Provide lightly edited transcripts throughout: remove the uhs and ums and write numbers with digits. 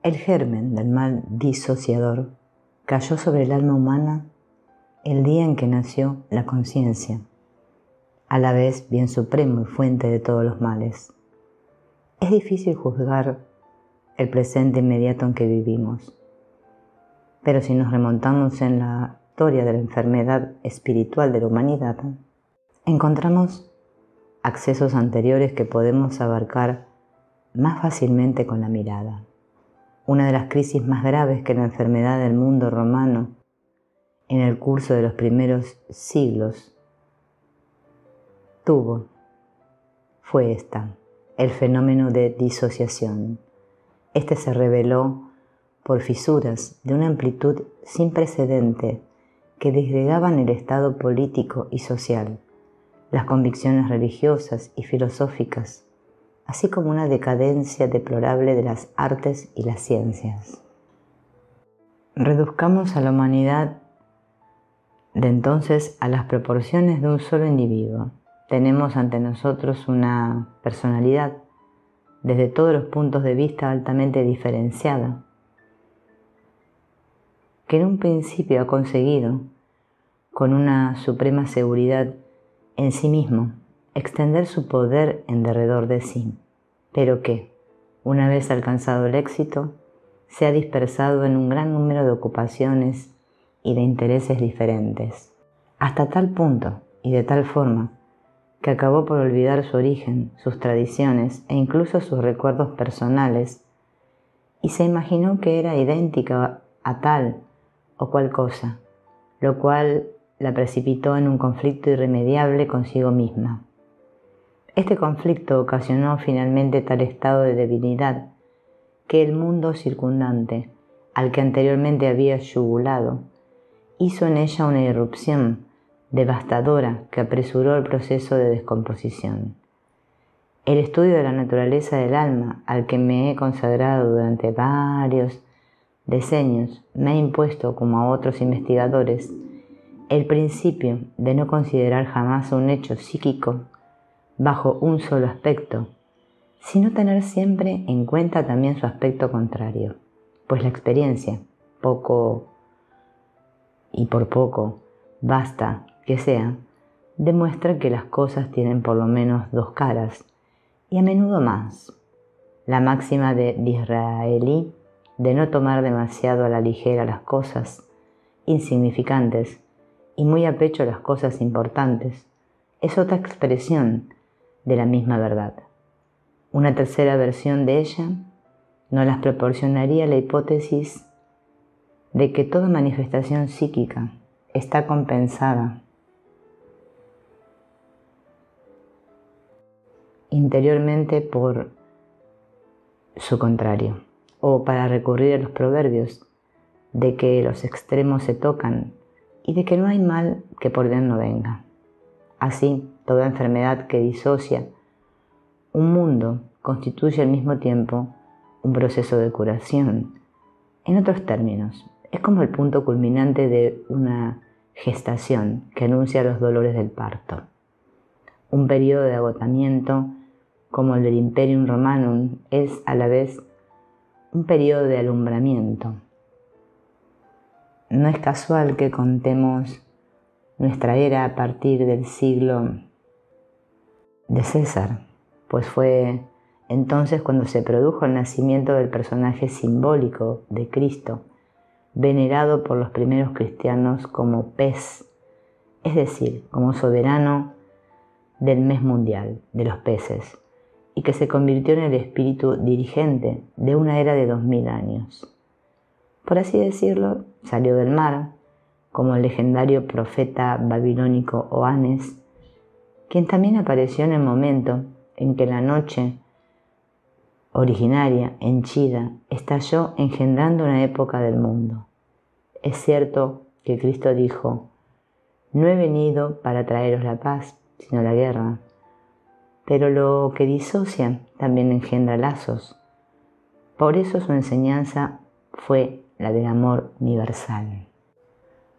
El germen del mal disociador cayó sobre el alma humana el día en que nació la conciencia, a la vez bien supremo y fuente de todos los males. Es difícil juzgar el presente inmediato en que vivimos, pero si nos remontamos en la historia de la enfermedad espiritual de la humanidad, encontramos accesos anteriores que podemos abarcar más fácilmente con la mirada. Una de las crisis más graves que la enfermedad del mundo romano en el curso de los primeros siglos tuvo fue esta, el fenómeno de disociación. Este se reveló por fisuras de una amplitud sin precedente que disgregaban el estado político y social, las convicciones religiosas y filosóficas, así como una decadencia deplorable de las artes y las ciencias. Reduzcamos a la humanidad de entonces a las proporciones de un solo individuo. Tenemos ante nosotros una personalidad desde todos los puntos de vista altamente diferenciada, que en un principio ha conseguido, con una suprema seguridad en sí mismo, extender su poder en derredor de sí, pero que, una vez alcanzado el éxito, se ha dispersado en un gran número de ocupaciones y de intereses diferentes, hasta tal punto y de tal forma que acabó por olvidar su origen, sus tradiciones e incluso sus recuerdos personales, y se imaginó que era idéntica a tal o cual cosa, lo cual la precipitó en un conflicto irremediable consigo misma. Este conflicto ocasionó finalmente tal estado de debilidad que el mundo circundante, al que anteriormente había yugulado, hizo en ella una irrupción devastadora que apresuró el proceso de descomposición. El estudio de la naturaleza del alma, al que me he consagrado durante varios decenios, me ha impuesto, como a otros investigadores, el principio de no considerar jamás un hecho psíquico bajo un solo aspecto, sino tener siempre en cuenta también su aspecto contrario, pues la experiencia, poco y por poco, basta que sea, demuestra que las cosas tienen por lo menos dos caras, y a menudo más. La máxima de Disraeli de no tomar demasiado a la ligera las cosas insignificantes y muy a pecho las cosas importantes es otra expresión de la misma verdad. Una tercera versión de ella nos las proporcionaría la hipótesis de que toda manifestación psíquica está compensada interiormente por su contrario, o para recurrir a los proverbios de que los extremos se tocan y de que no hay mal que por bien no venga. Así, toda enfermedad que disocia un mundo constituye al mismo tiempo un proceso de curación. En otros términos, es como el punto culminante de una gestación que anuncia los dolores del parto. Un periodo de agotamiento como el del Imperium Romanum es a la vez un periodo de alumbramiento. No es casual que contemos nuestra era a partir del siglo de César, pues fue entonces cuando se produjo el nacimiento del personaje simbólico de Cristo, venerado por los primeros cristianos como pez, es decir, como soberano del mes mundial de los peces, y que se convirtió en el espíritu dirigente de una era de 2000 años. Por así decirlo, salió del mar, como el legendario profeta babilónico Oanes, quien también apareció en el momento en que la noche originaria, henchida, estalló engendrando una época del mundo. Es cierto que Cristo dijo: «No he venido para traeros la paz, sino la guerra». Pero lo que disocia también engendra lazos. Por eso su enseñanza fue la del amor universal.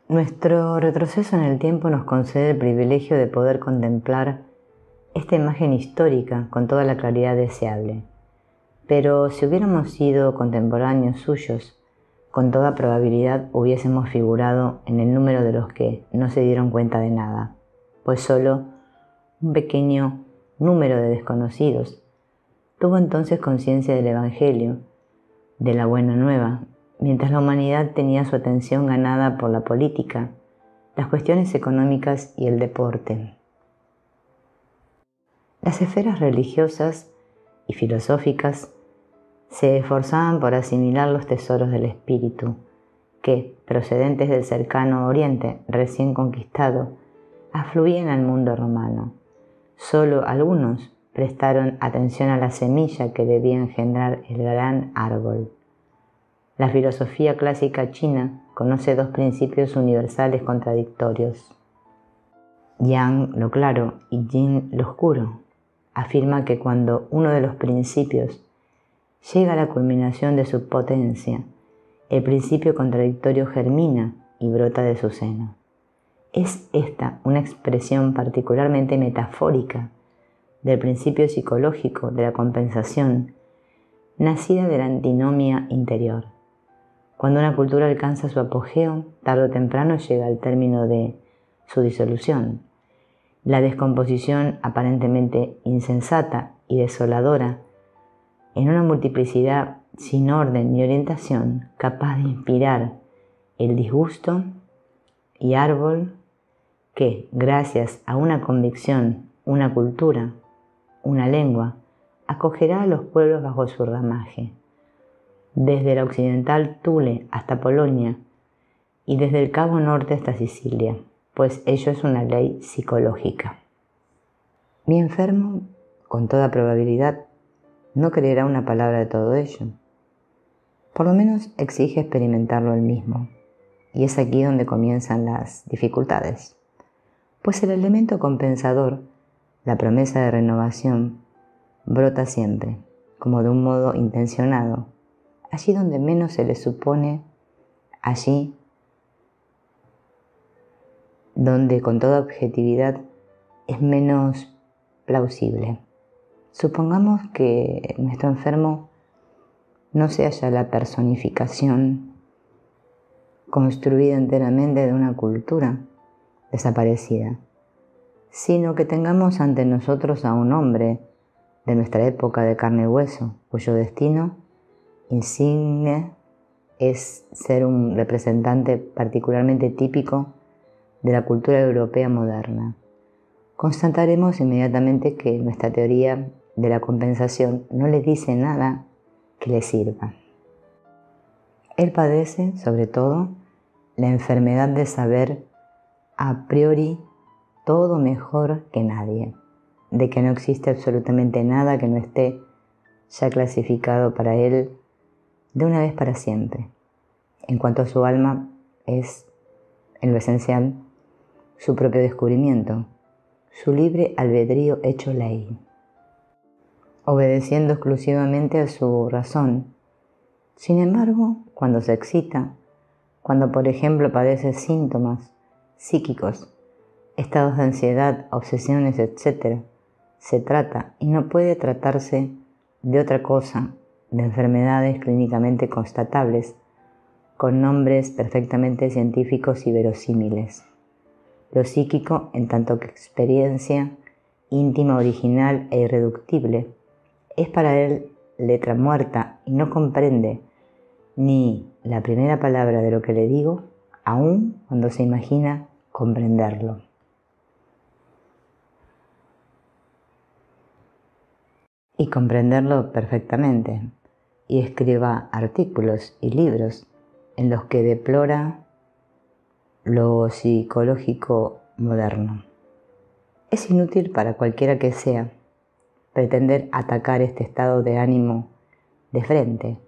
Nuestro retroceso en el tiempo nos concede el privilegio de poder contemplar esta imagen histórica con toda la claridad deseable. pero si hubiéramos sido contemporáneos suyos, con toda probabilidad hubiésemos figurado en el número de los que no se dieron cuenta de nada, pues solo un pequeño número de desconocidos tuvo entonces conciencia del Evangelio, de la Buena Nueva, mientras la humanidad tenía su atención ganada por la política, las cuestiones económicas y el deporte. Las esferas religiosas y filosóficas se esforzaban por asimilar los tesoros del espíritu, que, procedentes del cercano Oriente recién conquistado, afluían al mundo romano. Solo algunos prestaron atención a la semilla que debía engendrar el gran árbol. La filosofía clásica china conoce dos principios universales contradictorios. Yang, lo claro, y Yin, lo oscuro. Afirma que cuando uno de los principios llega a la culminación de su potencia, el principio contradictorio germina y brota de su seno. Es esta una expresión particularmente metafórica del principio psicológico de la compensación, nacida de la antinomia interior. Cuando una cultura alcanza su apogeo, tarde o temprano llega al término de su disolución. La descomposición aparentemente insensata y desoladora, en una multiplicidad sin orden ni orientación, capaz de inspirar el disgusto y árbol que, gracias a una convicción, una cultura, una lengua, acogerá a los pueblos bajo su ramaje, desde la occidental Thule hasta Polonia y desde el Cabo Norte hasta Sicilia, pues ello es una ley psicológica. Mi enfermo, con toda probabilidad, no creerá una palabra de todo ello. Por lo menos exige experimentarlo él mismo, y es aquí donde comienzan las dificultades, pues el elemento compensador, la promesa de renovación, brota siempre, como de un modo intencionado, allí donde menos se le supone, allí donde con toda objetividad es menos plausible. Supongamos que nuestro enfermo no sea ya la personificación construida enteramente de una cultura desaparecida, sino que tengamos ante nosotros a un hombre de nuestra época de carne y hueso, cuyo destino insigne es ser un representante particularmente típico de la cultura europea moderna. Constataremos inmediatamente que nuestra teoría de la compensación no le dice nada que le sirva. Él padece, sobre todo, la enfermedad de saber a priori todo mejor que nadie, de que no existe absolutamente nada que no esté ya clasificado para él de una vez para siempre. En cuanto a su alma, es, en lo esencial, su propio descubrimiento, su libre albedrío hecho ley, obedeciendo exclusivamente a su razón. Sin embargo, cuando se excita, cuando por ejemplo padece síntomas psíquicos, estados de ansiedad, obsesiones, etc., se trata, y no puede tratarse de otra cosa, de enfermedades clínicamente constatables, con nombres perfectamente científicos y verosímiles. Lo psíquico, en tanto que experiencia íntima, original e irreductible, es para él letra muerta y no comprende ni la primera palabra de lo que le digo, aun cuando se imagina comprenderlo. Y comprenderlo perfectamente, y escriba artículos y libros en los que deplora lo psicológico moderno. Es inútil para cualquiera que sea pretender atacar este estado de ánimo de frente,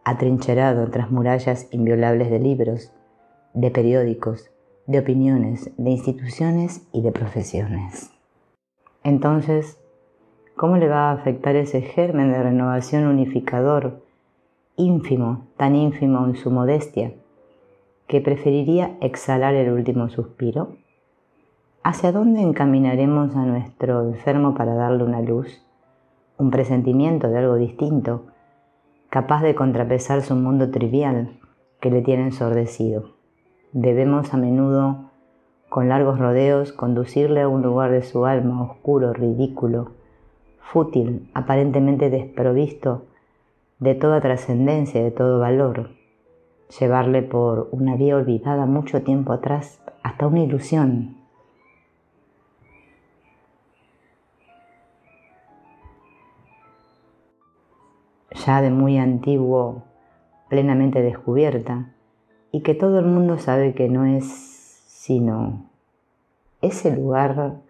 atrincherado tras murallas inviolables de libros, de periódicos, de opiniones, de instituciones y de profesiones. Entonces, ¿cómo le va a afectar ese germen de renovación unificador, ínfimo, tan ínfimo en su modestia, que preferiría exhalar el último suspiro? ¿Hacia dónde encaminaremos a nuestro enfermo para darle una luz, un presentimiento de algo distinto, capaz de contrapesar su mundo trivial que le tiene ensordecido. Debemos a menudo, con largos rodeos, conducirle a un lugar de su alma oscuro, ridículo, fútil, aparentemente desprovisto de toda trascendencia, de todo valor, llevarle por una vía olvidada mucho tiempo atrás hasta una ilusión. Ya de muy antiguo, plenamente descubierta, y que todo el mundo sabe que no es sino ese lugar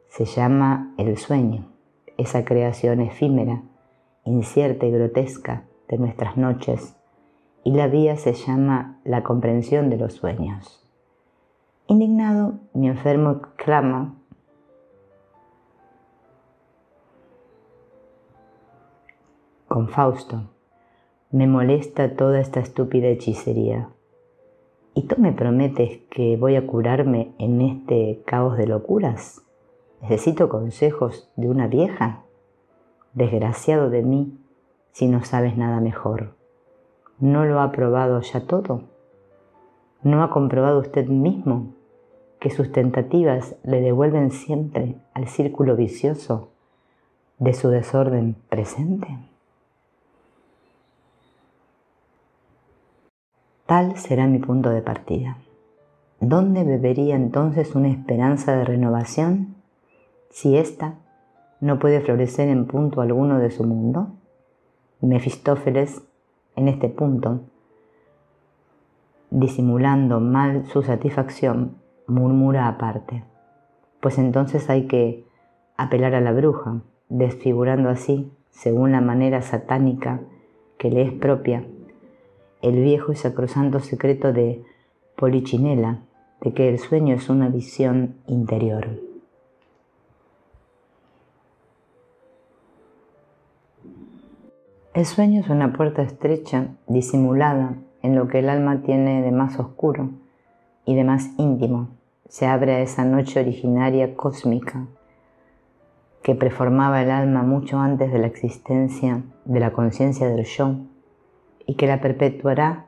se llama el sueño, esa creación efímera, incierta y grotesca de nuestras noches, y la vía se llama la comprensión de los sueños. Indignado, mi enfermo clama: con Fausto, me molesta toda esta estúpida hechicería. ¿Y tú me prometes que voy a curarme en este caos de locuras? ¿Necesito consejos de una vieja? Desgraciado de mí, si no sabes nada mejor. ¿No lo ha probado ya todo? ¿No ha comprobado usted mismo que sus tentativas le devuelven siempre al círculo vicioso de su desorden presente? Tal será mi punto de partida. ¿Dónde bebería entonces una esperanza de renovación si ésta no puede florecer en punto alguno de su mundo? Mefistófeles, en este punto, disimulando mal su satisfacción, murmura aparte: pues entonces hay que apelar a la bruja, desfigurando así, según la manera satánica que le es propia, el viejo y sacrosanto secreto de Polichinela, de que el sueño es una visión interior. El sueño es una puerta estrecha, disimulada en lo que el alma tiene de más oscuro y de más íntimo. Se abre a esa noche originaria cósmica que preformaba el alma mucho antes de la existencia de la conciencia del yo, y que la perpetuará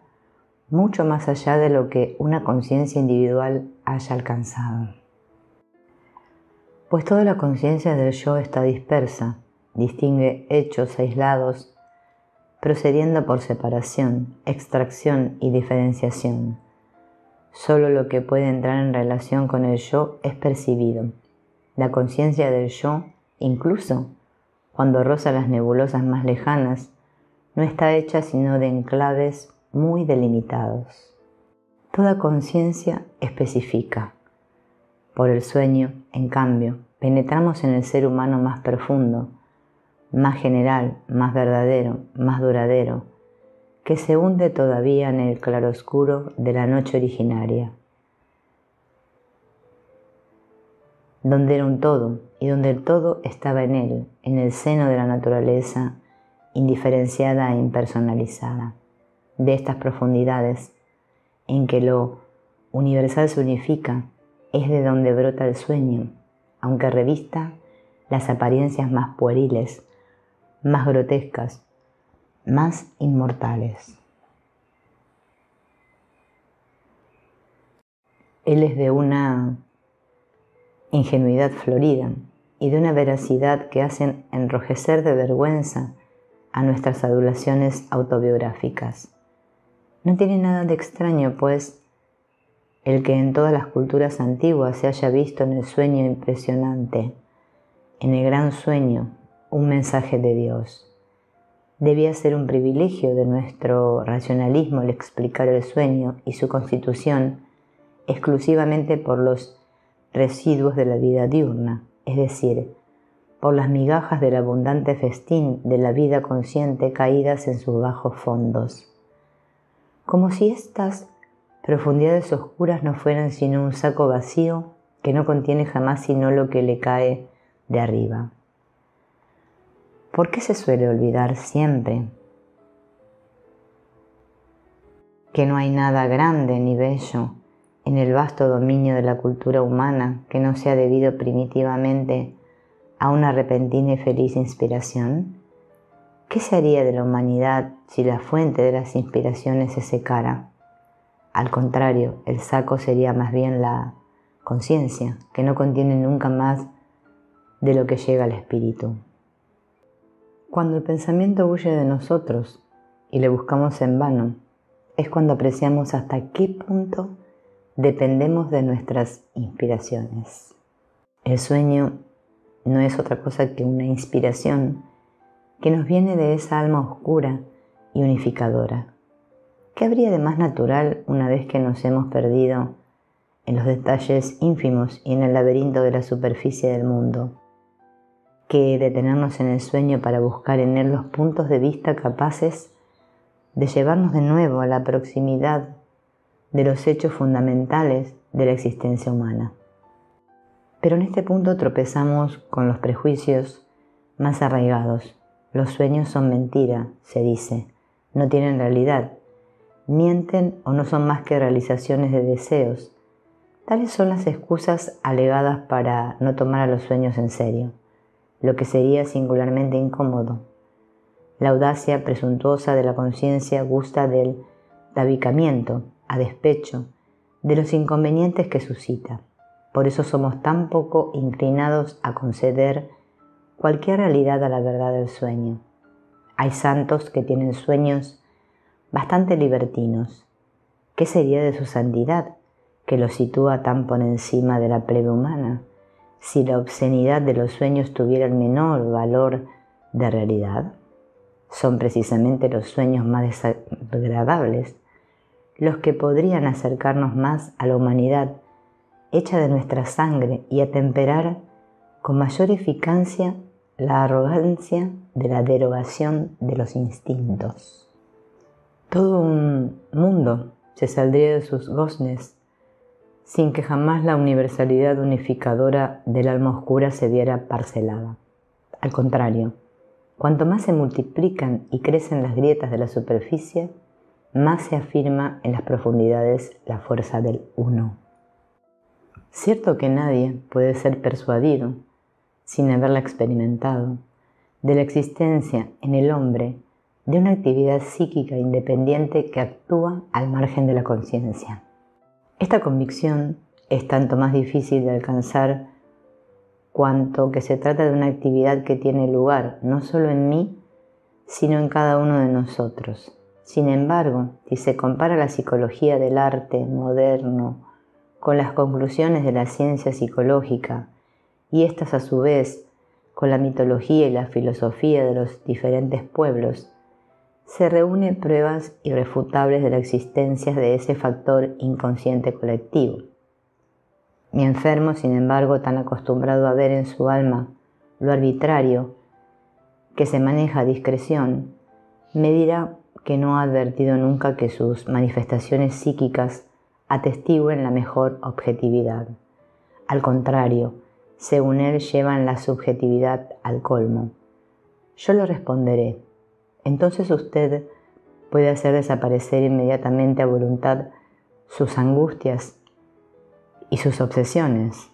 mucho más allá de lo que una conciencia individual haya alcanzado. Pues toda la conciencia del yo está dispersa, distingue hechos aislados, procediendo por separación, extracción y diferenciación. Solo lo que puede entrar en relación con el yo es percibido. La conciencia del yo, incluso cuando roza las nebulosas más lejanas, no está hecha sino de enclaves muy delimitados. Toda conciencia especifica. Por el sueño, en cambio, penetramos en el ser humano más profundo, más general, más verdadero, más duradero, que se hunde todavía en el claroscuro de la noche originaria, donde era un todo y donde el todo estaba en él, en el seno de la naturaleza indiferenciada e impersonalizada. De estas profundidades en que lo universal se unifica es de donde brota el sueño, aunque revista las apariencias más pueriles, más grotescas, más inmortales. Él es de una ingenuidad florida y de una veracidad que hacen enrojecer de vergüenza a nuestras adulaciones autobiográficas. No tiene nada de extraño, pues, el que en todas las culturas antiguas se haya visto en el sueño impresionante, en el gran sueño, un mensaje de Dios. Debía ser un privilegio de nuestro racionalismo el explicar el sueño y su constitución exclusivamente por los residuos de la vida diurna, es decir, por las migajas del abundante festín de la vida consciente caídas en sus bajos fondos. Como si estas profundidades oscuras no fueran sino un saco vacío que no contiene jamás sino lo que le cae de arriba. ¿Por qué se suele olvidar siempre que no hay nada grande ni bello en el vasto dominio de la cultura humana que no sea debido primitivamente a una repentina y feliz inspiración? ¿Qué se haría de la humanidad si la fuente de las inspiraciones se secara? Al contrario, el saco sería más bien la conciencia, que no contiene nunca más de lo que llega al espíritu. Cuando el pensamiento huye de nosotros y le buscamos en vano, es cuando apreciamos hasta qué punto dependemos de nuestras inspiraciones. El sueño no es otra cosa que una inspiración que nos viene de esa alma oscura y unificadora. ¿Qué habría de más natural una vez que nos hemos perdido en los detalles ínfimos y en el laberinto de la superficie del mundo, que detenernos en el sueño para buscar en él los puntos de vista capaces de llevarnos de nuevo a la proximidad de los hechos fundamentales de la existencia humana? Pero en este punto tropezamos con los prejuicios más arraigados. Los sueños son mentira, se dice, no tienen realidad, mienten o no son más que realizaciones de deseos. Tales son las excusas alegadas para no tomar a los sueños en serio, lo que sería singularmente incómodo. La audacia presuntuosa de la conciencia gusta del tabicamiento, a despecho de los inconvenientes que suscita. Por eso somos tan poco inclinados a conceder cualquier realidad a la verdad del sueño. Hay santos que tienen sueños bastante libertinos. ¿Qué sería de su santidad, que los sitúa tan por encima de la plebe humana, si la obscenidad de los sueños tuviera el menor valor de realidad? Son precisamente los sueños más desagradables los que podrían acercarnos más a la humanidad hecha de nuestra sangre y atemperar con mayor eficacia la arrogancia de la derogación de los instintos. Todo un mundo se saldría de sus goznes sin que jamás la universalidad unificadora del alma oscura se viera parcelada. Al contrario, cuanto más se multiplican y crecen las grietas de la superficie, más se afirma en las profundidades la fuerza del uno. Cierto que nadie puede ser persuadido, sin haberla experimentado, de la existencia en el hombre de una actividad psíquica independiente que actúa al margen de la conciencia. Esta convicción es tanto más difícil de alcanzar cuanto que se trata de una actividad que tiene lugar no solo en mí, sino en cada uno de nosotros. Sin embargo, si se compara la psicología del arte moderno con las conclusiones de la ciencia psicológica, y estas a su vez con la mitología y la filosofía de los diferentes pueblos, se reúnen pruebas irrefutables de la existencia de ese factor inconsciente colectivo. Mi enfermo, sin embargo, tan acostumbrado a ver en su alma lo arbitrario que se maneja a discreción, me dirá que no ha advertido nunca que sus manifestaciones psíquicas atestiguen la mejor objetividad. Al contrario, según él, llevan la subjetividad al colmo. Yo le responderé: entonces usted puede hacer desaparecer inmediatamente a voluntad sus angustias y sus obsesiones.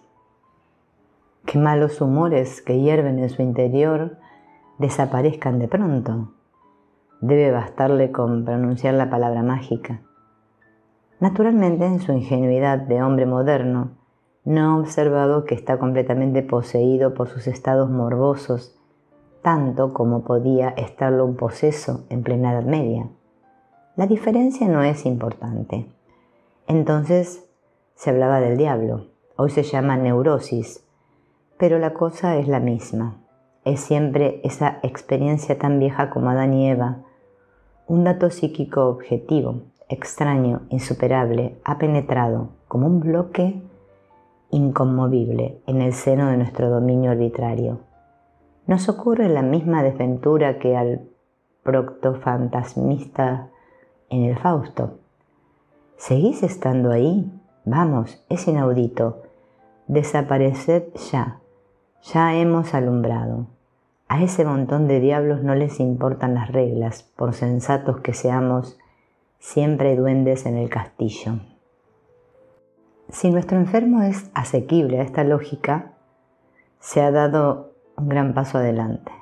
Que malos humores que hierven en su interior desaparezcan de pronto. Debe bastarle con pronunciar la palabra mágica. Naturalmente, en su ingenuidad de hombre moderno, no ha observado que está completamente poseído por sus estados morbosos, tanto como podía estarlo un poseso en plena Edad Media. La diferencia no es importante. Entonces se hablaba del diablo, hoy se llama neurosis, pero la cosa es la misma. Es siempre esa experiencia tan vieja como Adán y Eva, un dato psíquico objetivo, extraño, insuperable, ha penetrado como un bloque inconmovible en el seno de nuestro dominio arbitrario. Nos ocurre la misma desventura que al proctofantasmista en el Fausto. ¿Seguís estando ahí? Vamos, es inaudito. Desapareced ya. Ya hemos alumbrado. A ese montón de diablos no les importan las reglas, por sensatos que seamos, siempre duendes en el castillo. Si nuestro enfermo es asequible a esta lógica, se ha dado un gran paso adelante.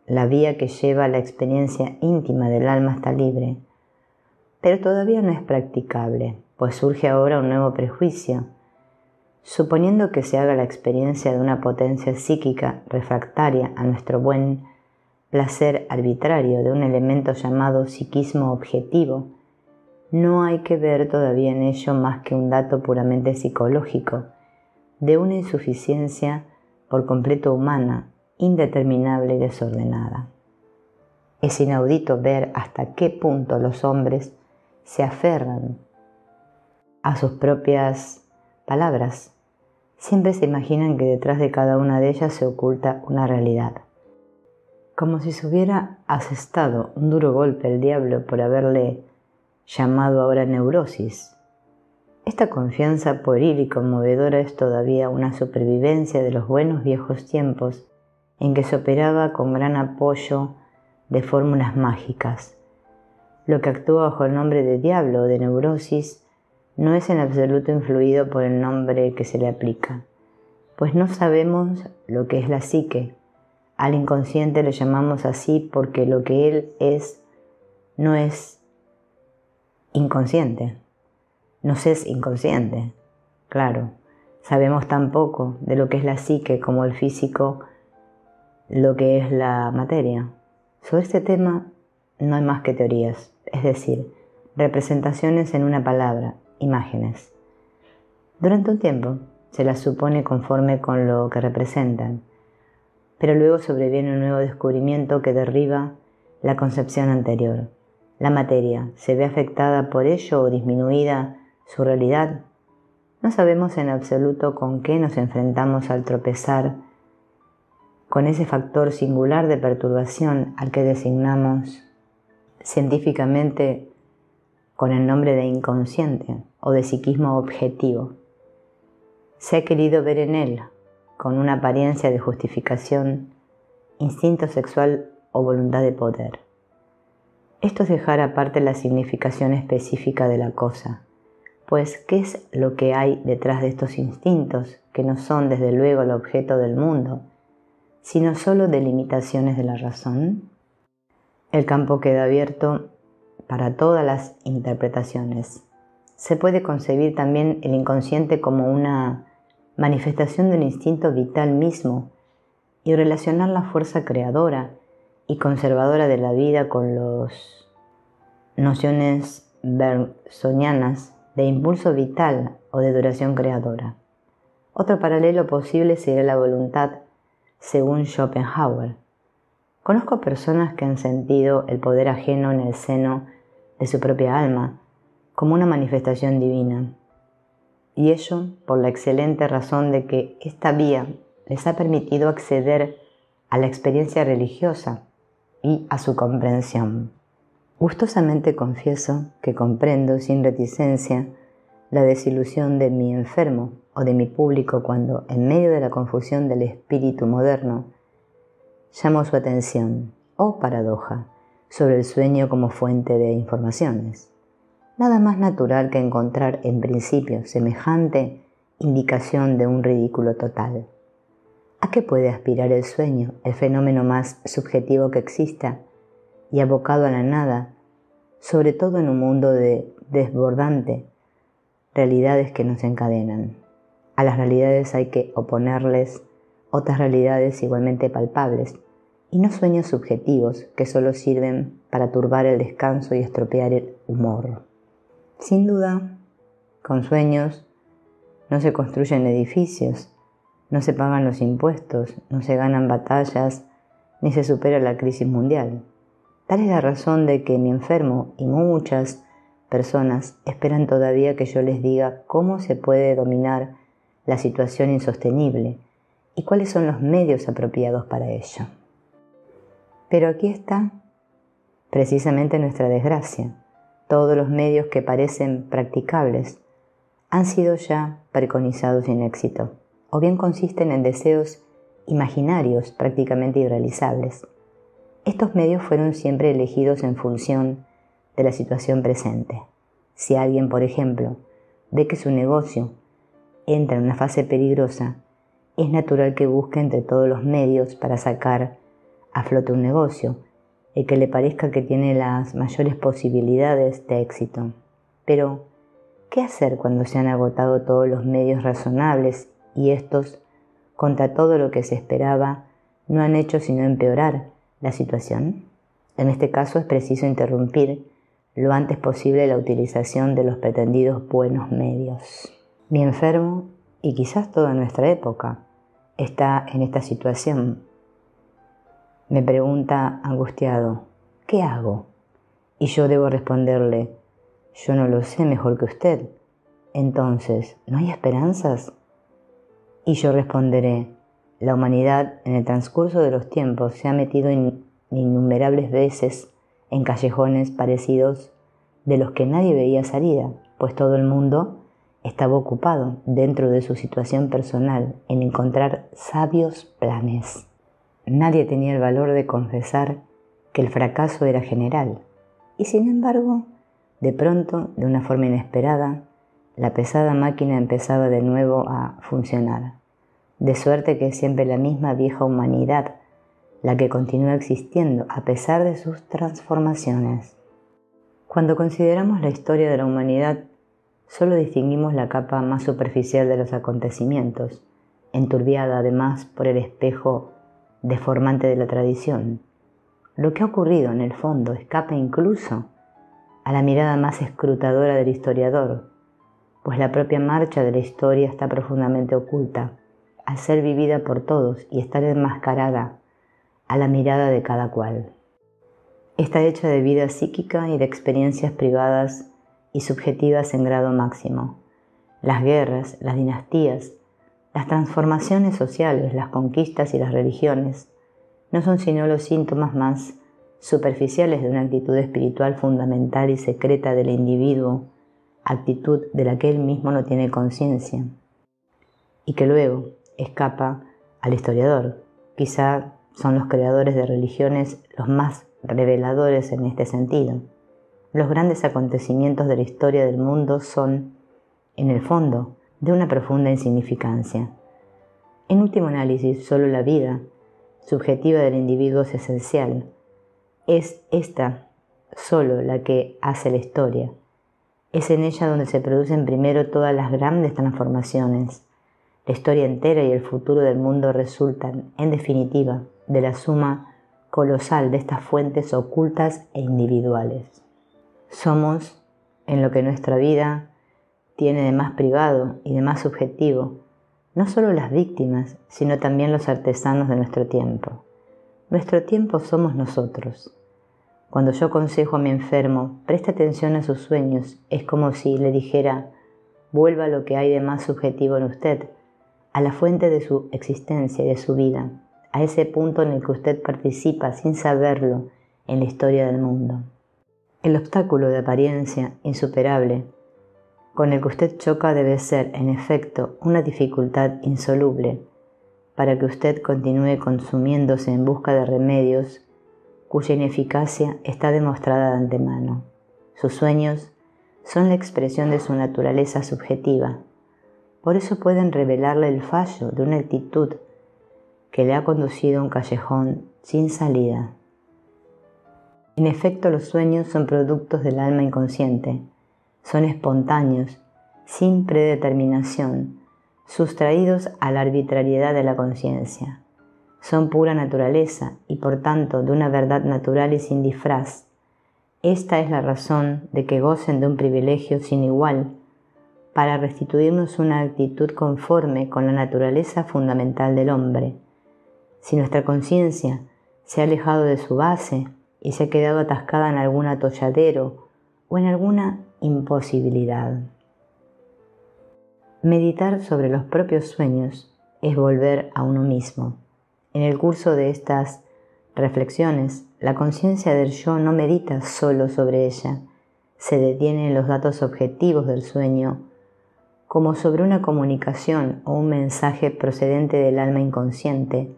la vía que lleva a la experiencia íntima del alma está libre, pero todavía no es practicable, pues surge ahora un nuevo prejuicio. Suponiendo que se haga la experiencia de una potencia psíquica refractaria a nuestro buen placer arbitrario de un elemento llamado psiquismo objetivo, no hay que ver todavía en ello más que un dato puramente psicológico, de una insuficiencia por completo humana, indeterminable y desordenada. Es inaudito ver hasta qué punto los hombres se aferran a sus propias palabras. Siempre se imaginan que detrás de cada una de ellas se oculta una realidad. Como si se hubiera asestado un duro golpe el diablo por haberle llamado ahora neurosis. Esta confianza pueril y conmovedora es todavía una supervivencia de los buenos viejos tiempos en que se operaba con gran apoyo de fórmulas mágicas. Lo que actúa bajo el nombre de diablo o de neurosis no es en absoluto influido por el nombre que se le aplica, pues no sabemos lo que es la psique. Al inconsciente le llamamos así porque lo que él es no es inconsciente, nos es inconsciente. Claro, sabemos tan poco de lo que es la psique como el físico lo que es la materia. Sobre este tema no hay más que teorías, es decir, representaciones en una palabra, imágenes. Durante un tiempo se las supone conforme con lo que representan, pero luego sobreviene un nuevo descubrimiento que derriba la concepción anterior. La materia se ve afectada por ello o disminuida su realidad. No sabemos en absoluto con qué nos enfrentamos al tropezar con ese factor singular de perturbación al que designamos científicamente con el nombre de inconsciente o de psiquismo objetivo. Se ha querido ver en él, con una apariencia de justificación, instinto sexual o voluntad de poder. Esto es dejar aparte la significación específica de la cosa, pues ¿qué es lo que hay detrás de estos instintos que no son desde luego el objeto del mundo, sino solo delimitaciones de la razón? El campo queda abierto para todas las interpretaciones. Se puede concebir también el inconsciente como una manifestación de un instinto vital mismo y relacionar la fuerza creadora y conservadora de la vida con las nociones bergsonianas de impulso vital o de duración creadora. Otro paralelo posible sería la voluntad, según Schopenhauer. Conozco personas que han sentido el poder ajeno en el seno de su propia alma como una manifestación divina, y ello por la excelente razón de que esta vía les ha permitido acceder a la experiencia religiosa y a su comprensión. Gustosamente confieso que comprendo sin reticencia la desilusión de mi enfermo o de mi público cuando, en medio de la confusión del espíritu moderno, llamo su atención, oh paradoja, sobre el sueño como fuente de informaciones. Nada más natural que encontrar en principio semejante indicación de un ridículo total. ¿A qué puede aspirar el sueño, el fenómeno más subjetivo que exista y abocado a la nada, sobre todo en un mundo de desbordante realidades que nos encadenan? A las realidades hay que oponerles otras realidades igualmente palpables, y no sueños subjetivos que solo sirven para turbar el descanso y estropear el humor. Sin duda, con sueños no se construyen edificios, no se pagan los impuestos, no se ganan batallas, ni se supera la crisis mundial. Tal es la razón de que mi enfermo y muchas personas esperan todavía que yo les diga cómo se puede dominar la situación insostenible y cuáles son los medios apropiados para ello. Pero aquí está precisamente nuestra desgracia. Todos los medios que parecen practicables han sido ya preconizados sin éxito, o bien consisten en deseos imaginarios prácticamente irrealizables. Estos medios fueron siempre elegidos en función de la situación presente. Si alguien, por ejemplo, ve que su negocio entra en una fase peligrosa, es natural que busque entre todos los medios para sacar a flote un negocio, el que le parezca que tiene las mayores posibilidades de éxito. Pero, ¿qué hacer cuando se han agotado todos los medios razonables y estos, contra todo lo que se esperaba, no han hecho sino empeorar la situación? En este caso es preciso interrumpir lo antes posible la utilización de los pretendidos buenos medios. Mi enfermo, y quizás toda nuestra época, está en esta situación. Me pregunta angustiado, ¿qué hago? Y yo debo responderle, yo no lo sé mejor que usted. Entonces, ¿no hay esperanzas? Y yo responderé, la humanidad en el transcurso de los tiempos se ha metido innumerables veces en callejones parecidos de los que nadie veía salida, pues todo el mundo estaba ocupado dentro de su situación personal en encontrar sabios planes. Nadie tenía el valor de confesar que el fracaso era general, y sin embargo, de pronto, de una forma inesperada, la pesada máquina empezaba de nuevo a funcionar, de suerte que es siempre la misma vieja humanidad la que continúa existiendo a pesar de sus transformaciones. Cuando consideramos la historia de la humanidad, solo distinguimos la capa más superficial de los acontecimientos, enturbiada además por el espejo deformante de la tradición. Lo que ha ocurrido en el fondo escapa incluso a la mirada más escrutadora del historiador, pues la propia marcha de la historia está profundamente oculta, al ser vivida por todos y estar enmascarada a la mirada de cada cual. Está hecha de vida psíquica y de experiencias privadas y subjetivas en grado máximo. Las guerras, las dinastías, las transformaciones sociales, las conquistas y las religiones no son sino los síntomas más superficiales de una actitud espiritual fundamental y secreta del individuo, actitud de la que él mismo no tiene conciencia, y que luego escapa al historiador. Quizá son los creadores de religiones los más reveladores en este sentido. Los grandes acontecimientos de la historia del mundo son, en el fondo, de una profunda insignificancia. En último análisis, solo la vida subjetiva del individuo es esencial. Es esta solo la que hace la historia. Es en ella donde se producen primero todas las grandes transformaciones. La historia entera y el futuro del mundo resultan, en definitiva, de la suma colosal de estas fuentes ocultas e individuales. Somos, en lo que nuestra vida tiene de más privado y de más subjetivo, no solo las víctimas, sino también los artesanos de nuestro tiempo. Nuestro tiempo somos nosotros. Cuando yo aconsejo a mi enfermo, preste atención a sus sueños, es como si le dijera, vuelva a lo que hay de más subjetivo en usted, a la fuente de su existencia y de su vida, a ese punto en el que usted participa sin saberlo en la historia del mundo. El obstáculo de apariencia insuperable con el que usted choca debe ser, en efecto, una dificultad insoluble para que usted continúe consumiéndose en busca de remedios cuya ineficacia está demostrada de antemano. Sus sueños son la expresión de su naturaleza subjetiva. Por eso pueden revelarle el fallo de una actitud que le ha conducido a un callejón sin salida. En efecto, los sueños son productos del alma inconsciente, son espontáneos, sin predeterminación, sustraídos a la arbitrariedad de la conciencia. Son pura naturaleza y por tanto de una verdad natural y sin disfraz. Esta es la razón de que gocen de un privilegio sin igual para restituirnos una actitud conforme con la naturaleza fundamental del hombre. Si nuestra conciencia se ha alejado de su base y se ha quedado atascada en algún atolladero o en alguna imposibilidad. Meditar sobre los propios sueños es volver a uno mismo. En el curso de estas reflexiones, la conciencia del yo no medita solo sobre ella, se detiene en los datos objetivos del sueño, como sobre una comunicación o un mensaje procedente del alma inconsciente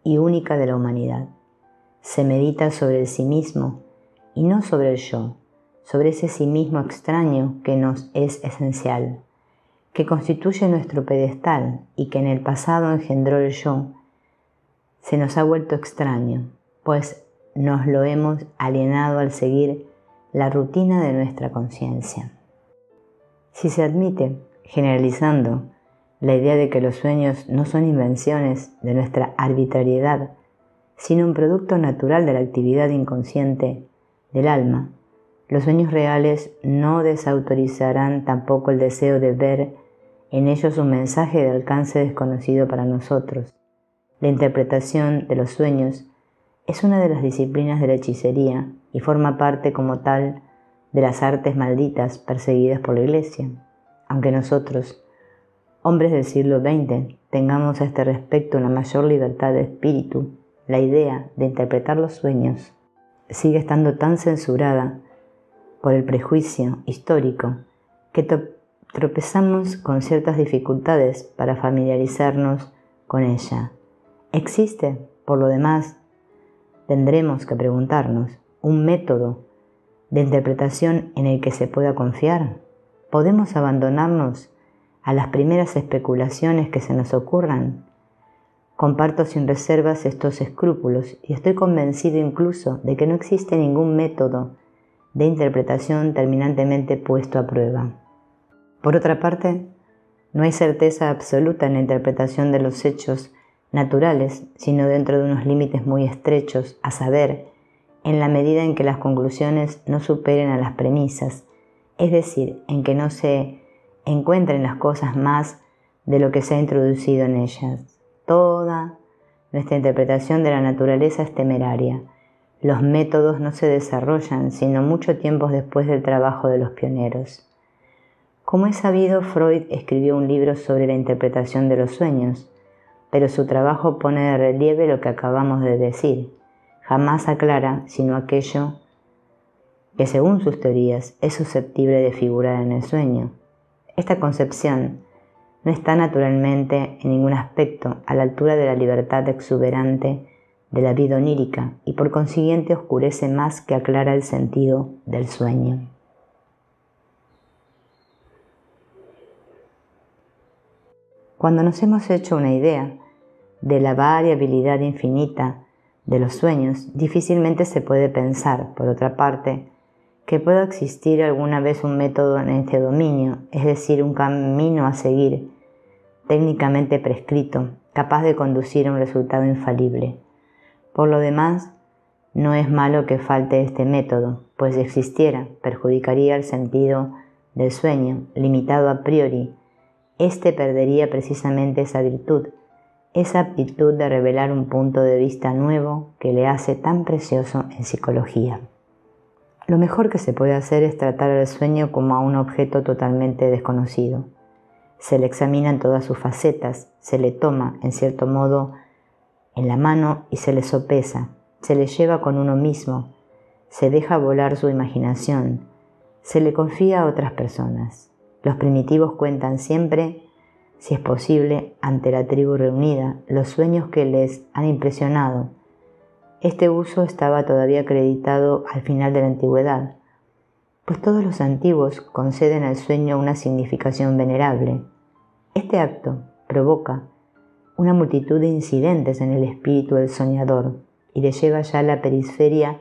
y única de la humanidad. Se medita sobre el sí mismo y no sobre el yo, sobre ese sí mismo extraño que nos es esencial, que constituye nuestro pedestal y que en el pasado engendró el yo, se nos ha vuelto extraño, pues nos lo hemos alienado al seguir la rutina de nuestra conciencia. Si se admite, generalizando, la idea de que los sueños no son invenciones de nuestra arbitrariedad, sino un producto natural de la actividad inconsciente del alma, los sueños reales no desautorizarán tampoco el deseo de ver en ellos un mensaje de alcance desconocido para nosotros. La interpretación de los sueños es una de las disciplinas de la hechicería y forma parte como tal de las artes malditas perseguidas por la Iglesia. Aunque nosotros, hombres del siglo XX, tengamos a este respecto una mayor libertad de espíritu, la idea de interpretar los sueños sigue estando tan censurada por el prejuicio histórico que tropezamos con ciertas dificultades para familiarizarnos con ella. ¿Existe, por lo demás, tendremos que preguntarnos, un método de interpretación en el que se pueda confiar? ¿Podemos abandonarnos a las primeras especulaciones que se nos ocurran? Comparto sin reservas estos escrúpulos y estoy convencido incluso de que no existe ningún método de interpretación terminantemente puesto a prueba. Por otra parte, no hay certeza absoluta en la interpretación de los hechos naturales, sino dentro de unos límites muy estrechos, a saber, en la medida en que las conclusiones no superen a las premisas, es decir, en que no se encuentren las cosas más de lo que se ha introducido en ellas. Toda nuestra interpretación de la naturaleza es temeraria. Los métodos no se desarrollan sino mucho tiempo después del trabajo de los pioneros. Como es sabido, Freud escribió un libro sobre la interpretación de los sueños, pero su trabajo pone de relieve lo que acabamos de decir. Jamás aclara sino aquello que, según sus teorías, es susceptible de figurar en el sueño. Esta concepción no está naturalmente en ningún aspecto a la altura de la libertad exuberante de la vida onírica y por consiguiente oscurece más que aclara el sentido del sueño. Cuando nos hemos hecho una idea de la variabilidad infinita de los sueños, difícilmente se puede pensar, por otra parte, que pueda existir alguna vez un método en este dominio, es decir, un camino a seguir, técnicamente prescrito, capaz de conducir a un resultado infalible. Por lo demás, no es malo que falte este método, pues si existiera, perjudicaría el sentido del sueño, limitado a priori. Este perdería precisamente esa virtud, esa aptitud de revelar un punto de vista nuevo que le hace tan precioso en psicología. Lo mejor que se puede hacer es tratar al sueño como a un objeto totalmente desconocido. Se le examina en todas sus facetas, se le toma, en cierto modo, en la mano y se le sopesa, se le lleva con uno mismo, se deja volar su imaginación, se le confía a otras personas. Los primitivos cuentan siempre, si es posible, ante la tribu reunida, los sueños que les han impresionado. Este uso estaba todavía acreditado al final de la antigüedad, pues todos los antiguos conceden al sueño una significación venerable. Este acto provoca una multitud de incidentes en el espíritu del soñador y le lleva ya a la periferia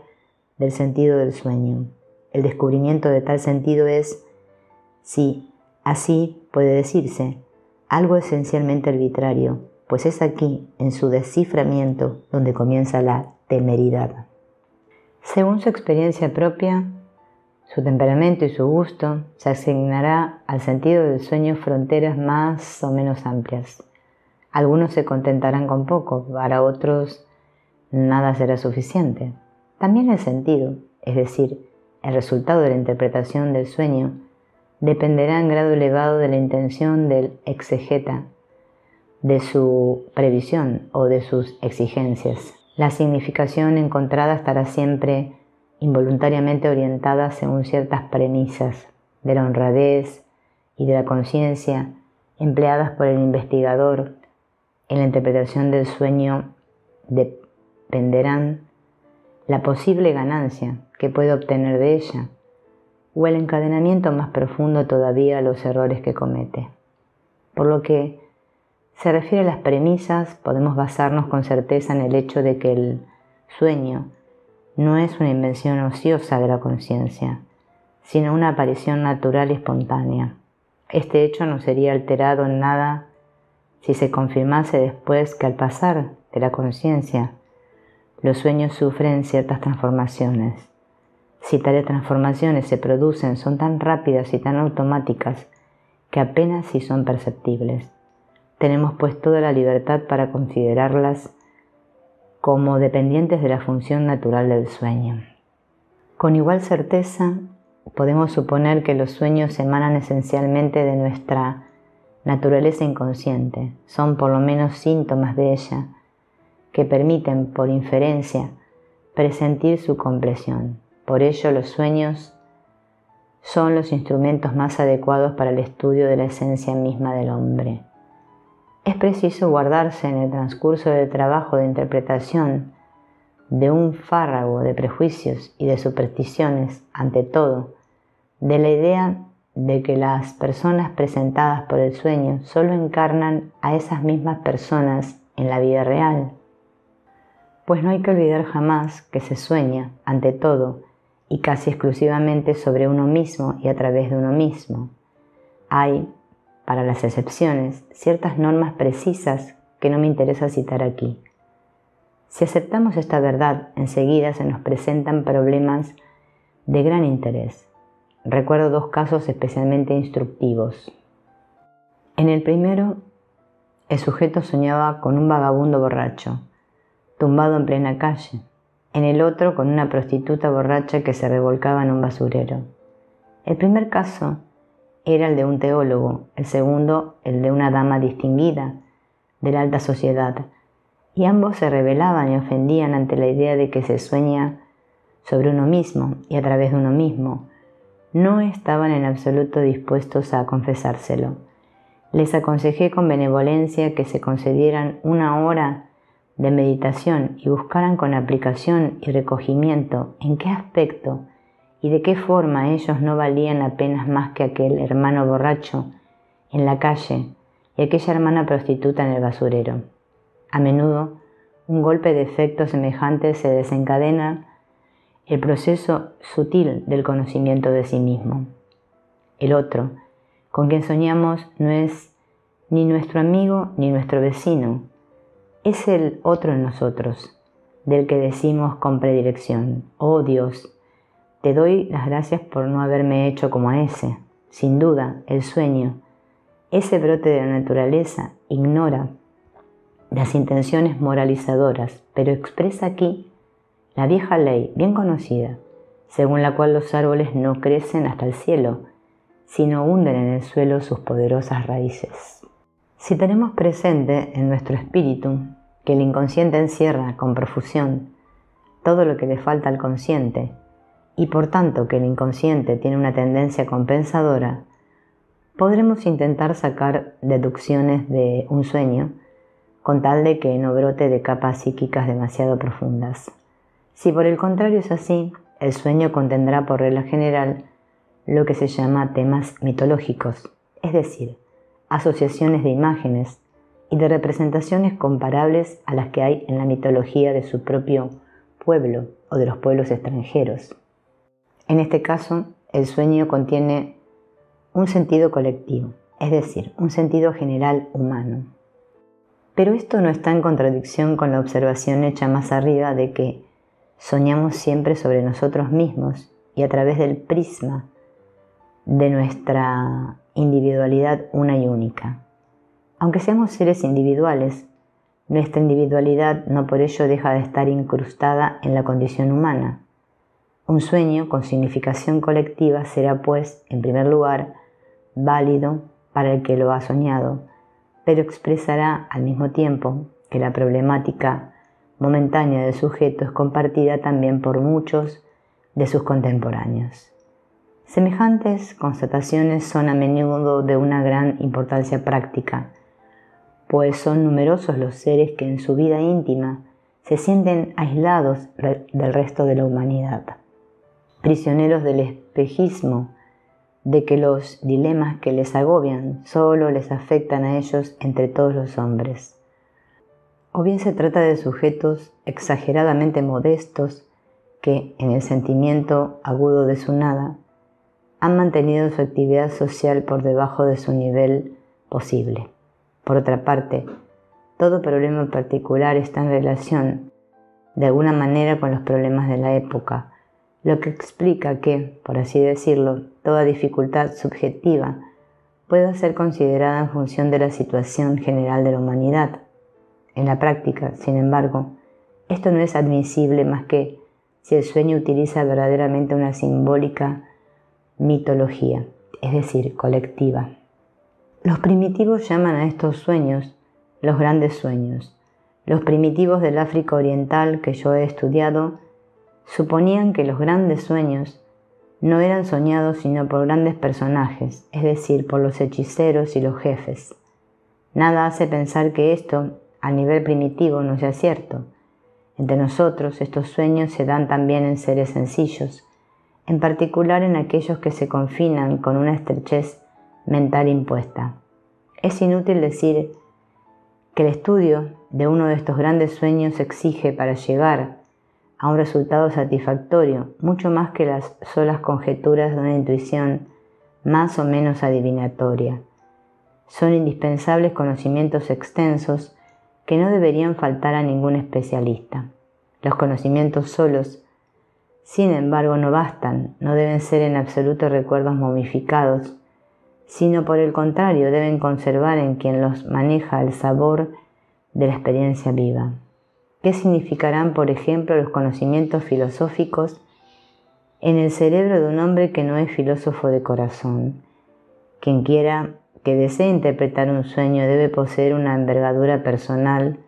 del sentido del sueño. El descubrimiento de tal sentido es, si así puede decirse, algo esencialmente arbitrario, pues es aquí, en su desciframiento, donde comienza la temeridad. Según su experiencia propia, su temperamento y su gusto, se asignará al sentido del sueño fronteras más o menos amplias. Algunos se contentarán con poco, para otros nada será suficiente. También el sentido, es decir, el resultado de la interpretación del sueño, dependerá en grado elevado de la intención del exegeta, de su previsión o de sus exigencias. La significación encontrada estará siempre involuntariamente orientada según ciertas premisas de la honradez y de la conciencia empleadas por el investigador en la interpretación del sueño. Dependerán la posible ganancia que puede obtener de ella o el encadenamiento más profundo todavía a los errores que comete. Por lo que se refiere a las premisas, podemos basarnos con certeza en el hecho de que el sueño no es una invención ociosa de la conciencia, sino una aparición natural y espontánea. Este hecho no sería alterado en nada si se confirmase después que al pasar de la conciencia, los sueños sufren ciertas transformaciones. Si tales transformaciones se producen, son tan rápidas y tan automáticas que apenas si son perceptibles. Tenemos pues toda la libertad para considerarlas como dependientes de la función natural del sueño. Con igual certeza, podemos suponer que los sueños emanan esencialmente de nuestra naturaleza inconsciente, son por lo menos síntomas de ella, que permiten, por inferencia, presentir su compleción. Por ello, los sueños son los instrumentos más adecuados para el estudio de la esencia misma del hombre. Es preciso guardarse en el transcurso del trabajo de interpretación de un fárrago de prejuicios y de supersticiones, ante todo, de la idea de que las personas presentadas por el sueño solo encarnan a esas mismas personas en la vida real. Pues no hay que olvidar jamás que se sueña, ante todo, y casi exclusivamente sobre uno mismo y a través de uno mismo. Hay, para las excepciones, ciertas normas precisas que no me interesa citar aquí. Si aceptamos esta verdad, enseguida se nos presentan problemas de gran interés. Recuerdo dos casos especialmente instructivos. En el primero, el sujeto soñaba con un vagabundo borracho, tumbado en plena calle. En el otro, con una prostituta borracha que se revolcaba en un basurero. El primer caso era el de un teólogo, el segundo el de una dama distinguida de la alta sociedad, y ambos se rebelaban y ofendían ante la idea de que se sueña sobre uno mismo y a través de uno mismo. No estaban en absoluto dispuestos a confesárselo. Les aconsejé con benevolencia que se concedieran una hora de meditación y buscaran con aplicación y recogimiento en qué aspecto y de qué forma ellos no valían apenas más que aquel hermano borracho en la calle y aquella hermana prostituta en el basurero. A menudo, un golpe de efecto semejante se desencadena el proceso sutil del conocimiento de sí mismo. El otro, con quien soñamos, no es ni nuestro amigo ni nuestro vecino, es el otro en nosotros, del que decimos con predilección: «Oh Dios, te doy las gracias por no haberme hecho como a ese». Sin duda, el sueño, ese brote de la naturaleza, ignora las intenciones moralizadoras, pero expresa aquí la vieja ley bien conocida, según la cual los árboles no crecen hasta el cielo, sino hunden en el suelo sus poderosas raíces. Si tenemos presente en nuestro espíritu que el inconsciente encierra con profusión todo lo que le falta al consciente, y por tanto que el inconsciente tiene una tendencia compensadora, podremos intentar sacar deducciones de un sueño con tal de que no brote de capas psíquicas demasiado profundas. Si por el contrario es así, el sueño contendrá por regla general lo que se llama temas mitológicos, es decir, asociaciones de imágenes y de representaciones comparables a las que hay en la mitología de su propio pueblo o de los pueblos extranjeros. En este caso, el sueño contiene un sentido colectivo, es decir, un sentido general humano. Pero esto no está en contradicción con la observación hecha más arriba de que soñamos siempre sobre nosotros mismos y a través del prisma de nuestra individualidad una y única. Aunque seamos seres individuales, nuestra individualidad no por ello deja de estar incrustada en la condición humana. Un sueño con significación colectiva será, pues, en primer lugar, válido para el que lo ha soñado, pero expresará al mismo tiempo que la problemática momentánea del sujeto es compartida también por muchos de sus contemporáneos. Semejantes constataciones son a menudo de una gran importancia práctica, pues son numerosos los seres que en su vida íntima se sienten aislados del resto de la humanidad, prisioneros del espejismo de que los dilemas que les agobian solo les afectan a ellos entre todos los hombres. o bien se trata de sujetos exageradamente modestos que, en el sentimiento agudo de su nada, han mantenido su actividad social por debajo de su nivel posible. Por otra parte, todo problema particular está en relación, de alguna manera, con los problemas de la época, lo que explica que, por así decirlo, toda dificultad subjetiva pueda ser considerada en función de la situación general de la humanidad. En la práctica, sin embargo, esto no es admisible más que si el sueño utiliza verdaderamente una simbólica mitología, es decir, colectiva. Los primitivos llaman a estos sueños los grandes sueños. Los primitivos del África Oriental que yo he estudiado suponían que los grandes sueños no eran soñados sino por grandes personajes, es decir, por los hechiceros y los jefes. Nada hace pensar que esto, a nivel primitivo, no sea cierto. Entre nosotros, estos sueños se dan también en seres sencillos, en particular en aquellos que se confinan con una estrechez mental impuesta. Es inútil decir que el estudio de uno de estos grandes sueños exige, para llegar a un resultado satisfactorio, mucho más que las solas conjeturas de una intuición más o menos adivinatoria. Son indispensables conocimientos extensos que no deberían faltar a ningún especialista. Los conocimientos solos, sin embargo, no bastan, no deben ser en absoluto recuerdos momificados, sino por el contrario deben conservar en quien los maneja el sabor de la experiencia viva. ¿Qué significarán, por ejemplo, los conocimientos filosóficos en el cerebro de un hombre que no es filósofo de corazón? Quien quiera que desee interpretar un sueño debe poseer una envergadura personal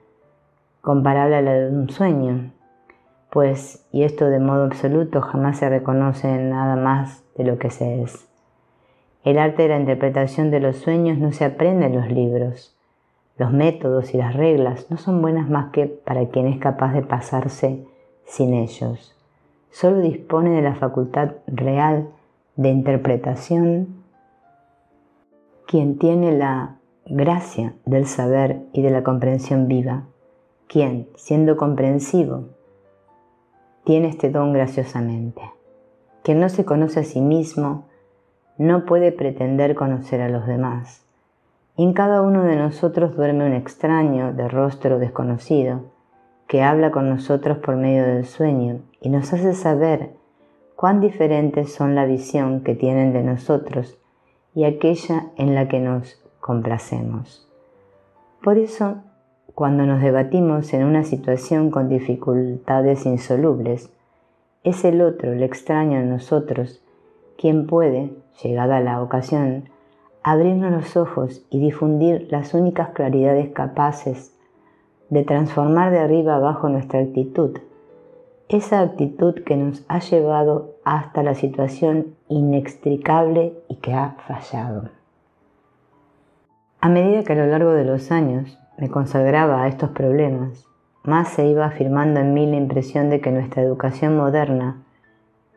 comparable a la de un sueño, pues, y esto de modo absoluto, jamás se reconoce en nada más de lo que se es. El arte de la interpretación de los sueños no se aprende en los libros. Los métodos y las reglas no son buenas más que para quien es capaz de pasarse sin ellos. Solo dispone de la facultad real de interpretación quien tiene la gracia del saber y de la comprensión viva, quien, siendo comprensivo, tiene este don graciosamente. Quien no se conoce a sí mismo no puede pretender conocer a los demás. En cada uno de nosotros duerme un extraño de rostro desconocido que habla con nosotros por medio del sueño y nos hace saber cuán diferentes son la visión que tienen de nosotros y aquella en la que nos complacemos. Por eso, cuando nos debatimos en una situación con dificultades insolubles, es el otro, el extraño en nosotros, quien puede, llegada la ocasión, abrirnos los ojos y difundir las únicas claridades capaces de transformar de arriba abajo nuestra actitud, esa actitud que nos ha llevado hasta la situación inextricable y que ha fallado. A medida que a lo largo de los años me consagraba a estos problemas, más se iba afirmando en mí la impresión de que nuestra educación moderna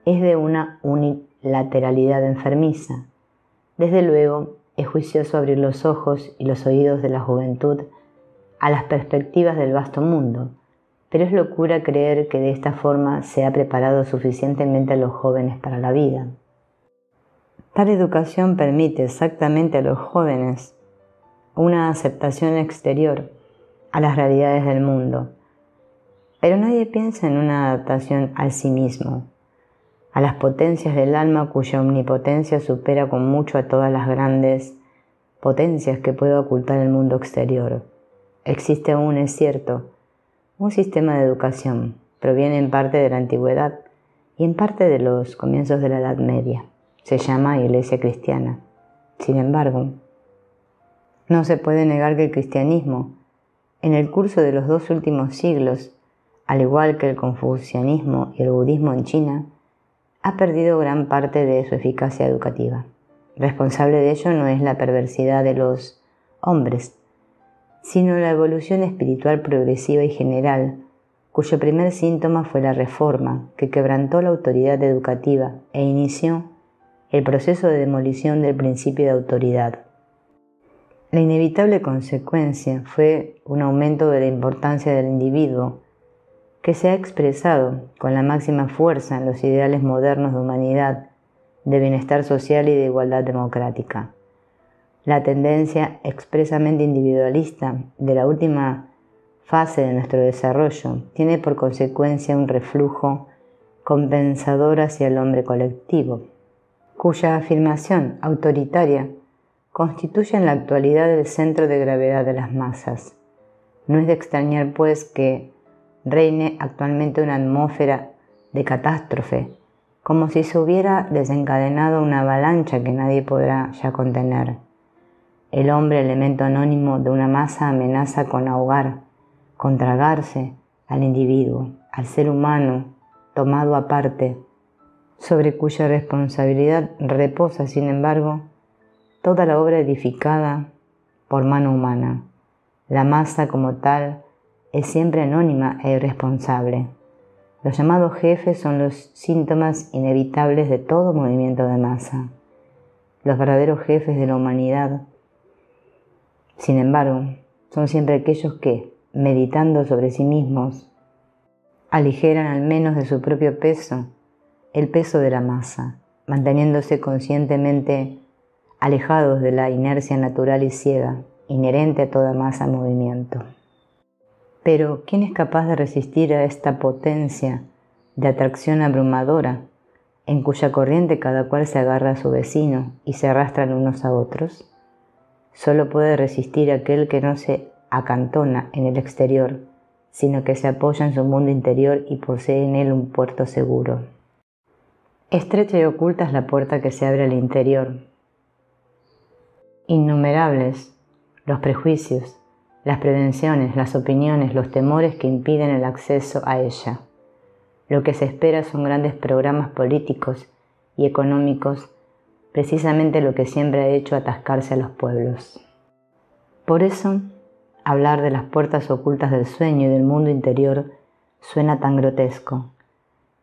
es de una unilateralidad enfermiza. Desde luego, es juicioso abrir los ojos y los oídos de la juventud a las perspectivas del vasto mundo, pero es locura creer que de esta forma se ha preparado suficientemente a los jóvenes para la vida. Tal educación permite exactamente a los jóvenes una aceptación exterior a las realidades del mundo, pero nadie piensa en una adaptación al sí mismo, a las potencias del alma cuya omnipotencia supera con mucho a todas las grandes potencias que puede ocultar el mundo exterior. Existe aún, es cierto, un sistema de educación, proviene en parte de la antigüedad y en parte de los comienzos de la Edad Media. Se llama Iglesia Cristiana. Sin embargo, no se puede negar que el cristianismo, en el curso de los 2 últimos siglos, al igual que el confucianismo y el budismo en China, ha perdido gran parte de su eficacia educativa. Responsable de ello no es la perversidad de los hombres, sino la evolución espiritual progresiva y general, cuyo primer síntoma fue la reforma, que quebrantó la autoridad educativa e inició el proceso de demolición del principio de autoridad. La inevitable consecuencia fue un aumento de la importancia del individuo, que se ha expresado con la máxima fuerza en los ideales modernos de humanidad, de bienestar social y de igualdad democrática. La tendencia expresamente individualista de la última fase de nuestro desarrollo tiene por consecuencia un reflujo compensador hacia el hombre colectivo, cuya afirmación autoritaria constituye en la actualidad el centro de gravedad de las masas. No es de extrañar, pues, que reine actualmente una atmósfera de catástrofe, como si se hubiera desencadenado una avalancha que nadie podrá ya contener. El hombre, elemento anónimo de una masa, amenaza con ahogar, con tragarse al individuo, al ser humano tomado aparte, sobre cuya responsabilidad reposa, sin embargo, toda la obra edificada por mano humana. La masa como tal es siempre anónima e irresponsable. Los llamados jefes son los síntomas inevitables de todo movimiento de masa. Los verdaderos jefes de la humanidad, sin embargo, son siempre aquellos que, meditando sobre sí mismos, aligeran al menos de su propio peso el peso de la masa, manteniéndose conscientemente alejados de la inercia natural y ciega, inherente a toda masa en movimiento. Pero, ¿quién es capaz de resistir a esta potencia de atracción abrumadora, en cuya corriente cada cual se agarra a su vecino y se arrastran unos a otros? Solo puede resistir aquel que no se acantona en el exterior, sino que se apoya en su mundo interior y posee en él un puerto seguro. Estrecha y oculta es la puerta que se abre al interior. Innumerables los prejuicios, las prevenciones, las opiniones, los temores que impiden el acceso a ella. Lo que se espera son grandes programas políticos y económicos, precisamente lo que siempre ha hecho atascarse a los pueblos. Por eso, hablar de las puertas ocultas del sueño y del mundo interior suena tan grotesco.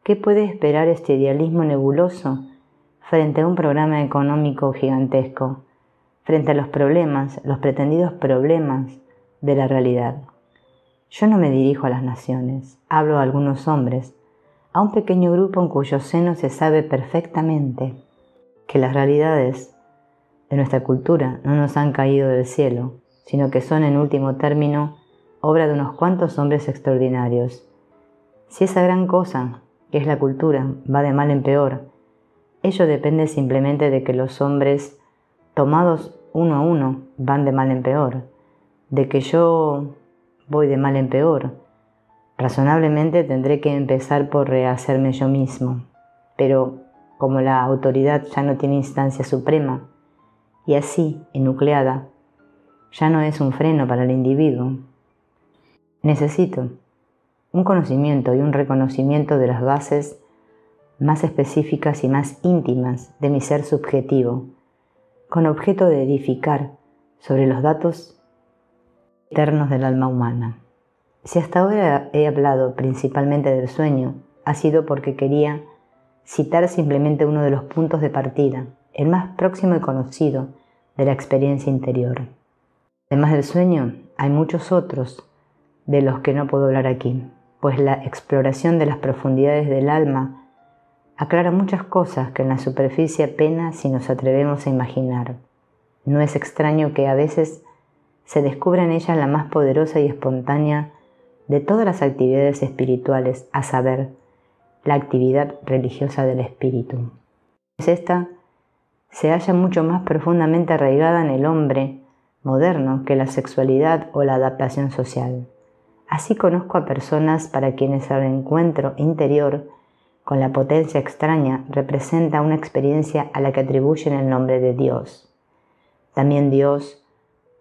¿Qué puede esperar este idealismo nebuloso frente a un programa económico gigantesco, frente a los problemas, los pretendidos problemas de la realidad? Yo no me dirijo a las naciones, hablo a algunos hombres, a un pequeño grupo en cuyo seno se sabe perfectamente que las realidades de nuestra cultura no nos han caído del cielo, sino que son en último término obra de unos cuantos hombres extraordinarios. Si esa gran cosa, que es la cultura, va de mal en peor, ello depende simplemente de que los hombres, tomados uno a uno, van de mal en peor, de que yo voy de mal en peor. Razonablemente tendré que empezar por rehacerme yo mismo, pero como la autoridad ya no tiene instancia suprema, y así, enucleada, ya no es un freno para el individuo, necesito un conocimiento y un reconocimiento de las bases más específicas y más íntimas de mi ser subjetivo, con objeto de edificar sobre los datos eternos del alma humana. Si hasta ahora he hablado principalmente del sueño, ha sido porque quería citar simplemente uno de los puntos de partida, el más próximo y conocido de la experiencia interior. Además del sueño, hay muchos otros de los que no puedo hablar aquí, pues la exploración de las profundidades del alma aclara muchas cosas que en la superficie apenas si nos atrevemos a imaginar. No es extraño que a veces se descubra en ella la más poderosa y espontánea de todas las actividades espirituales, a saber, la actividad religiosa del espíritu. Pues esta se halla mucho más profundamente arraigada en el hombre moderno que la sexualidad o la adaptación social. Así conozco a personas para quienes el encuentro interior con la potencia extraña representa una experiencia a la que atribuyen el nombre de Dios. También Dios,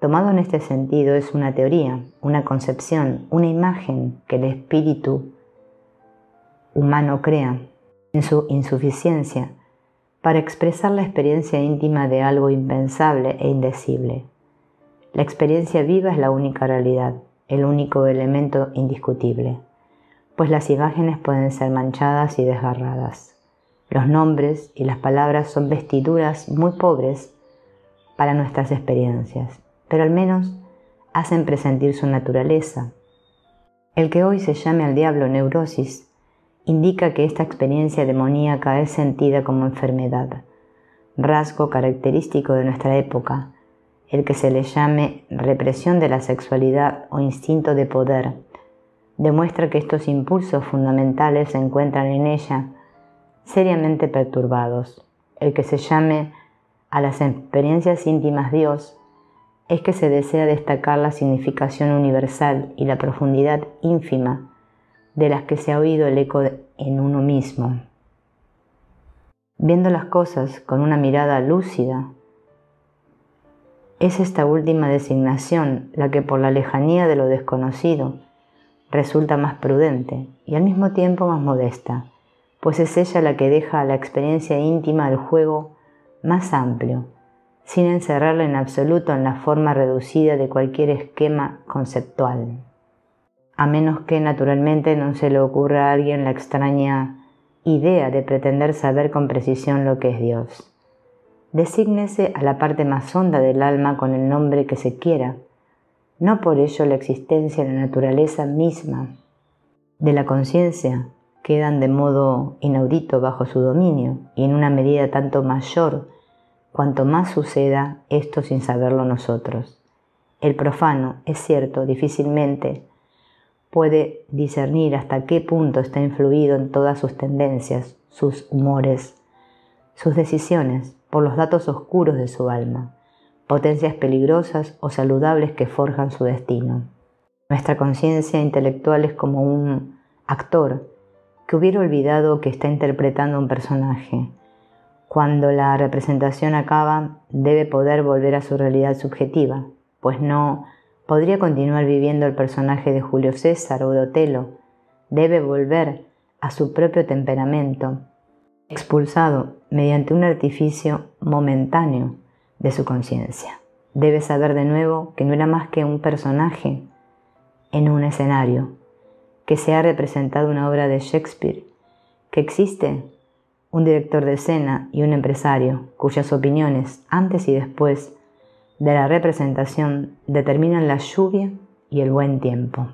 tomado en este sentido, es una teoría, una concepción, una imagen que el espíritu humano crea en su insuficiencia para expresar la experiencia íntima de algo impensable e indecible. La experiencia viva es la única realidad, el único elemento indiscutible, pues las imágenes pueden ser manchadas y desgarradas. Los nombres y las palabras son vestiduras muy pobres para nuestras experiencias, pero al menos hacen presentir su naturaleza. El que hoy se llame al diablo neurosis indica que esta experiencia demoníaca es sentida como enfermedad, rasgo característico de nuestra época. El que se le llame represión de la sexualidad o instinto de poder demuestra que estos impulsos fundamentales se encuentran en ella seriamente perturbados. El que se llame a las experiencias íntimas Dios es que se desea destacar la significación universal y la profundidad ínfima de las que se ha oído el eco en uno mismo. Viendo las cosas con una mirada lúcida, es esta última designación la que por la lejanía de lo desconocido resulta más prudente y al mismo tiempo más modesta, pues es ella la que deja a la experiencia íntima el juego más amplio, sin encerrarlo en absoluto en la forma reducida de cualquier esquema conceptual. A menos que, naturalmente, no se le ocurra a alguien la extraña idea de pretender saber con precisión lo que es Dios. Desígnese a la parte más honda del alma con el nombre que se quiera, no por ello la existencia y la naturaleza misma de la conciencia quedan de modo inaudito bajo su dominio y en una medida tanto mayor cuanto más suceda esto sin saberlo nosotros. El profano, es cierto, difícilmente puede discernir hasta qué punto está influido en todas sus tendencias, sus humores, sus decisiones, por los datos oscuros de su alma, potencias peligrosas o saludables que forjan su destino. Nuestra conciencia intelectual es como un actor que hubiera olvidado que está interpretando un personaje. Cuando la representación acaba, debe poder volver a su realidad subjetiva, pues no podría continuar viviendo el personaje de Julio César o de Otelo. Debe volver a su propio temperamento, expulsado mediante un artificio momentáneo de su conciencia. Debe saber de nuevo que no era más que un personaje en un escenario, que se ha representado una obra de Shakespeare, que existe un director de escena y un empresario cuyas opiniones antes y después de la representación determinan la lluvia y el buen tiempo.